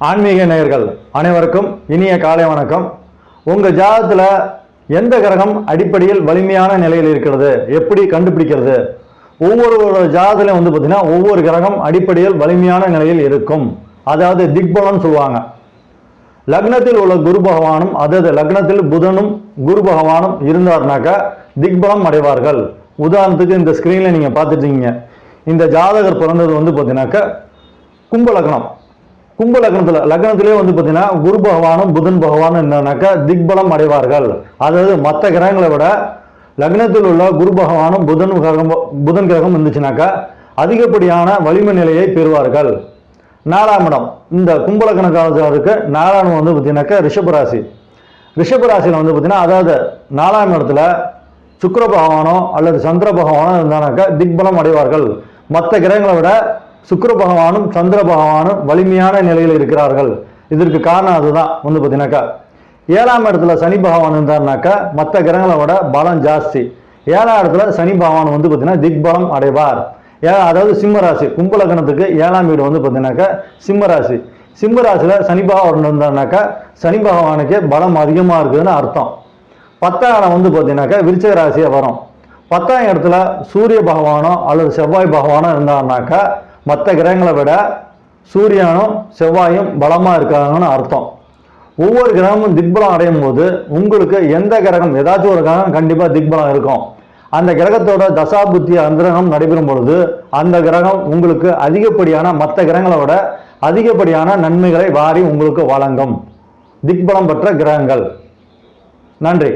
ஆன்மீக நேயர்கள் அனைவருக்கும் இனிய காலை வணக்கம். உங்கள் ஜாதகத்தில் எந்த கிரகம் அடிப்படையில் வலிமையான நிலையில் இருக்கிறது, எப்படி கண்டுபிடிக்கிறது? ஒவ்வொரு ஜாதகத்திலையும் பார்த்தீங்கன்னா ஒவ்வொரு கிரகம் அடிப்படையில் வலிமையான நிலையில் இருக்கும். அதாவது திக்பலம் சொல்லுவாங்க. லக்னத்தில் உள்ள குரு பகவானும், அதாவது லக்னத்தில் புதனும் குரு பகவானும் இருந்தார்னாக்கா திக்பலம் அடைவார்கள். உதாரணத்துக்கு இந்த ஸ்கிரீன்ல நீங்க பார்த்துட்டீங்க, இந்த ஜாதகர் பிறந்தது பார்த்தீங்கன்னாக்கா கும்ப லக்னம். கும்ப லக்னத்திலே பார்த்தீங்கன்னா குரு பகவானும் புதன் பகவானும் இருந்தானாக்கா திக்பலம் அடைவார்கள். அதாவது மற்ற கிரகங்களை விட லக்னத்தில் உள்ள குரு பகவானும் புதன் கிரகம் இருந்துச்சுனாக்கா அதிகப்படியான வலிமை நிலையை பெறுவார்கள். 4ஆம் இடம், இந்த கும்பலக்கணக்காரருக்கு 4ஆம் இடம் பார்த்தீங்கன்னாக்கா ரிஷபராசி. ரிஷபராசியில் பார்த்தீங்கன்னா அதாவது 4ஆம் இடத்துல சுக்கிர பகவானோ அல்லது சந்திர பகவானோ இருந்தானாக்கா திக்பலம் அடைவார்கள். மற்ற கிரகங்களை விட சுக்கிர பகவானும் சந்திர பகவானும் வலிமையான நிலையில் இருக்கிறார்கள். இதற்கு காரணம் அதுதான் பார்த்தீங்கன்னாக்கா 7ஆம் இடத்துல சனி பகவான் இருந்தார்னாக்கா மற்ற கிரகங்களை விட பலம் ஜாஸ்தி. 7ஆம் இடத்துல சனி பகவான் பார்த்தீங்கன்னா திக்பலம் அடைவார். அதாவது சிம்மராசி, கும்பலக்கணத்துக்கு 7ஆம் வீடு பார்த்தீங்கன்னாக்கா சிம்மராசி. சிம்மராசியில் சனி பகவான் இருந்தார்னாக்கா சனி பகவானுக்கு பலம் அதிகமாக இருக்குதுன்னு அர்த்தம். 10ஆம் இடம் பார்த்தீங்கன்னாக்கா விருச்சிக ராசியாக வரும். 10ஆம் இடத்துல சூரிய பகவானோ அல்லது செவ்வாய் பகவானோ இருந்தார்னாக்கா மற்ற கிரகங்களை விட சூரியனும் செவ்வாயும் பலமாக இருக்காங்கன்னு அர்த்தம். ஒவ்வொரு கிரகமும் திக்பலம் அடையும் போது உங்களுக்கு எந்த கிரகம், ஏதாச்சும் ஒரு கிரகம் கண்டிப்பாக திக்பலம் இருக்கும். அந்த கிரகத்தோட தசாபுத்தி அந்தரகம் நடைபெறும் பொழுது அந்த கிரகம் உங்களுக்கு அதிகப்படியான மற்ற கிரகங்களை விட அதிகப்படியான நன்மைகளை வாரி உங்களுக்கு வழங்கும். திக்பலம் பெற்ற கிரகங்கள். நன்றி.